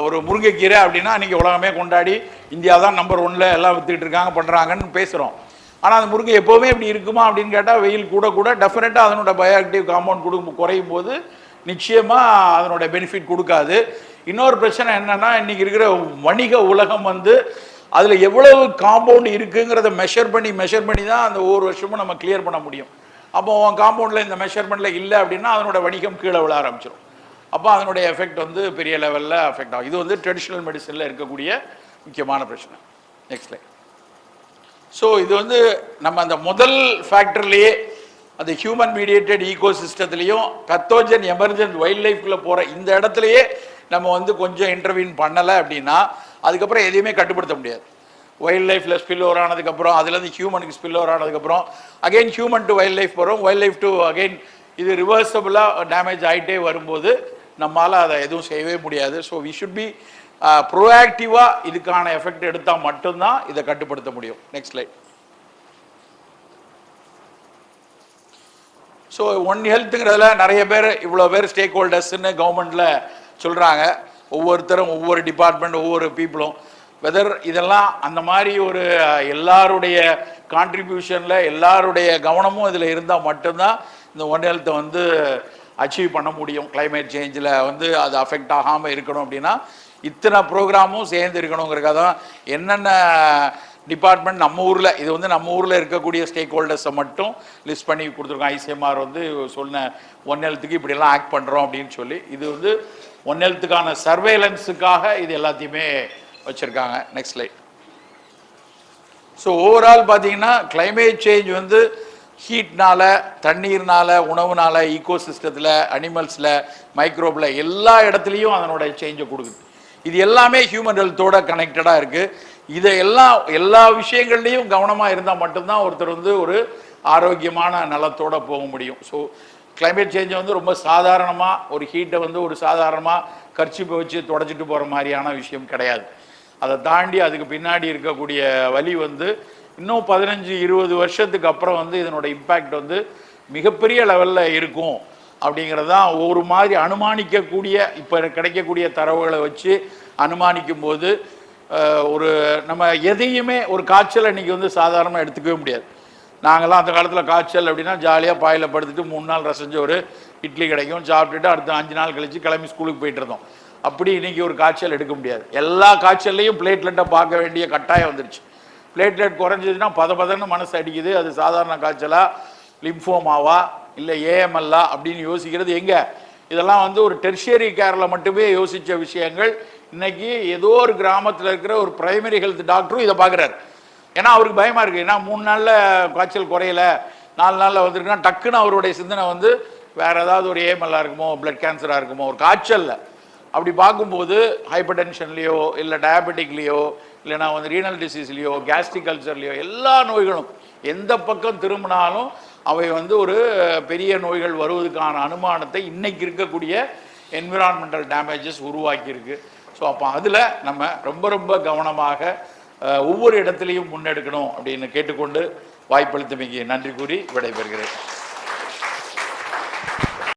ஒரு முருங்கைக்கீரை அப்படின்னா அன்றைக்கி உலகமே கொண்டாடி இந்தியா தான் நம்பர் 1ல் எல்லாம் வித்துக்கிட்டு இருக்காங்க பண்ணுறாங்கன்னு பேசுகிறோம். ஆனால் அந்த முருங்கை எப்போவுமே இப்படி இருக்குமா அப்படின்னு கேட்டால் வெயில் கூட கூட டெஃபினட்டாக அதனோட பயோ ஆக்டிவ் காம்பவுண்ட் குறையும் போது நிச்சயமாக அதனோட பெனிஃபிட் கொடுக்காது. இன்னொரு பிரச்சனை என்னென்னா, இன்றைக்கி இருக்கிற வணிக உலகம் வந்து அதில் எவ்வளவு காம்பவுண்ட் இருக்குங்கிறத மெஷர் பண்ணி தான் அந்த ஒவ்வொரு வருஷமும் நம்ம கிளியர் பண்ண முடியும். அப்போ காம்பவுண்டில் இந்த மெஷர்மெண்ட்டில் இல்லை அப்படின்னா அதனோட வணிகம் கீழே விழ ஆரம்பிச்சிடும். அப்போ அதனுடைய எஃபெக்ட் வந்து பெரிய லெவலில் அஃபெக்ட் ஆகும். இது வந்து ட்ரெடிஷ்னல் மெடிசனில் இருக்கக்கூடிய முக்கியமான பிரச்சனை. Next line. ஸோ இது வந்து நம்ம அந்த முதல் ஃபேக்டர்லேயே அந்த ஹியூமன் மீடியேட்டட் ஈகோ சிஸ்டத்துலேயும் பேத்தோஜன் எமர்ஜென்ட் வைல்ட் லைஃப்குள்ளே போகிற இந்த இடத்துலையே நம்ம வந்து கொஞ்சம் இன்டர்வீன் பண்ணலை அப்படின்னா அதுக்கப்புறம் எதையுமே கட்டுப்படுத்த முடியாது. வைல்ட் லைஃப்பில் ஸ்பில் ஓவர் ஆனதுக்கப்புறம் அதுலேருந்து ஹியூமனுக்கு ஸ்பில் ஓவர் ஆனதுக்கப்புறம் again human to wild life வரும், வைல்ட் லைஃப் டு அகெயின் இது ரிவர்சபிளாக டேமேஜ் ஆகிட்டே வரும்போது நம்மளால் அதை எதுவும் செய்யவே முடியாது. ஸோ வி ஷுட் பி ப்ரோஆக்டிவாக இதுக்கான எஃபெக்ட் எடுத்தால் மட்டும்தான் இதை கட்டுப்படுத்த முடியும். Next slide. ஸோ ஒன் ஹெல்த்துங்கிறதுல நிறைய பேர் இவ்வளோ பேர் ஸ்டேக் ஹோல்டர்ஸ்ன்னு கவர்மெண்ட்டில் சொல்கிறாங்க. ஒவ்வொருத்தரும் ஒவ்வொரு டிபார்ட்மெண்ட் ஒவ்வொரு பீப்புளும் வெதர் இதெல்லாம் அந்த மாதிரி ஒரு எல்லாருடைய கான்ட்ரிபியூஷனில் எல்லாருடைய கவனமும் இதில் இருந்தால் மட்டும்தான் இந்த ஒன் ஹெல்த்தை வந்து அச்சீவ் பண்ண முடியும். கிளைமேட் சேஞ்சில் வந்து அது அஃபெக்ட் ஆகாமல் இருக்கணும் அப்படின்னா இத்தனை ப்ரோக்ராமும் சேர்ந்து இருக்கணுங்கிறக்காக தான் என்னென்ன டிபார்ட்மெண்ட் நம்ம ஊரில் இது வந்து நம்ம ஊரில் இருக்கக்கூடிய ஸ்டேக் ஹோல்டர்ஸை மட்டும் லிஸ்ட் பண்ணி கொடுத்துருக்கோம். ஐசிஎம்ஆர் வந்து சொன்ன ஒன் ஹெல்த்துக்கு இப்படிலாம் ஆக்ட் பண்ணுறோம் அப்படின்னு சொல்லி இது வந்து ஒன் ஹெல்த்துக்கான சர்வேலன்ஸுக்காக இது எல்லாத்தையுமே வச்சுருக்காங்க. Next slide. ஸோ ஓவரால் பார்த்தீங்கன்னா கிளைமேட் சேஞ்ச் வந்து ஹீட்னால, தண்ணீர்னால, உணவுனால, ஈகோ சிஸ்டத்தில், அனிமல்ஸில், மைக்ரோபில் எல்லா இடத்துலையும் அதனோட சேஞ்சை கொடுக்குது. இது எல்லாமே ஹியூமன் ஹெல்த்தோட கனெக்டடாக இருக்குது. இதை எல்லா விஷயங்கள்லையும் கவனமாக இருந்தால் மட்டும்தான் ஒருத்தர் வந்து ஒரு ஆரோக்கியமான நலத்தோடு போக முடியும். ஸோ கிளைமேட் சேஞ்சை வந்து ரொம்ப சாதாரணமாக ஒரு ஹீட்டை வந்து ஒரு சாதாரணமாக கர்ச்சிப்பை வச்சு தொடச்சிட்டு போகிற மாதிரியான விஷயம் கிடையாது. அதை தாண்டி அதுக்கு பின்னாடி இருக்கக்கூடிய வலி வந்து இன்னும் 15-20 வருஷத்துக்கு அப்புறம் வந்து இதனோட இம்பேக்ட் வந்து மிகப்பெரிய லெவலில் இருக்கும் அப்படிங்கிறது தான் ஒரு மாதிரி அனுமானிக்கக்கூடிய இப்போ கிடைக்கக்கூடிய தரவுகளை வச்சு அனுமானிக்கும் போது ஒரு நம்ம எதையுமே ஒரு காய்ச்சல் அன்றைக்கி வந்து சாதாரணமாக எடுத்துக்கவே முடியாது. நாங்கள்லாம் அந்த காலத்தில் காய்ச்சல் அப்படின்னா ஜாலியாக பாயில் படுத்துட்டு 3 நாள் ரசஞ்ச ஒரு இட்லி கிடைக்கும், சாப்பிட்டுட்டு அடுத்த 5 நாள் கழித்து கிளம்பி ஸ்கூலுக்கு போயிட்டு இருந்தோம். அப்படி இன்றைக்கி ஒரு காய்ச்சல் எடுக்க முடியாது. எல்லா காய்ச்சல்லையும் பிளேட்லெட்டை பார்க்க வேண்டிய கட்டாயம் வந்துருச்சு. பிளேட்லெட் குறைஞ்சதுன்னா பதன்னு மனசு அடிக்குது. அது சாதாரண காய்ச்சலா, லிம்ஃபோமாவா, இல்லை ஏஎம்எல்லா அப்படின்னு யோசிக்கிறது எங்கே? இதெல்லாம் வந்து ஒரு டெர்ஷியரி கேரில் மட்டுமே யோசித்த விஷயங்கள் இன்னைக்கு ஏதோ ஒரு கிராமத்தில் இருக்கிற ஒரு பிரைமரி ஹெல்த் டாக்டரும் இதை பார்க்குறாரு. ஏன்னா அவருக்கு பயமாக இருக்குது. ஏன்னா 3 நாளில் காய்ச்சல் குறையலை, 4 நாளில் வந்துருக்குன்னா டக்குன்னு அவருடைய சிந்தனை வந்து வேறு ஏதாவது ஒரு ஏஎம்எல்லா இருக்குமோ, பிளட் கேன்சராக இருக்குமோ, ஒரு காய்ச்சலில். அப்படி பார்க்கும்போது ஹைப்பர் டென்ஷன்லேயோ இல்லை டயபெட்டிக்லேயோ இல்லைனா வந்து ரீனல் டிசீஸ்லேயோ கேஸ்ட்ரிக் அல்சர்லேயோ எல்லா நோய்களும் எந்த பக்கம் திரும்பினாலும் அவை வந்து ஒரு பெரிய நோய்கள் வருவதற்கான அனுமானத்தை இன்னைக்கு இருக்கக்கூடிய என்விரான்மெண்டல் டேமேஜஸ் உருவாக்கியிருக்கு. ஸோ அப்போ அதில் நம்ம ரொம்ப ரொம்ப கவனமாக ஒவ்வொரு இடத்துலையும் முன்னெடுக்கணும் அப்படின்னு கேட்டுக்கொண்டு வாய்ப்பளித்தமைக்கு நன்றி கூறி விடைபெறுகிறேன்.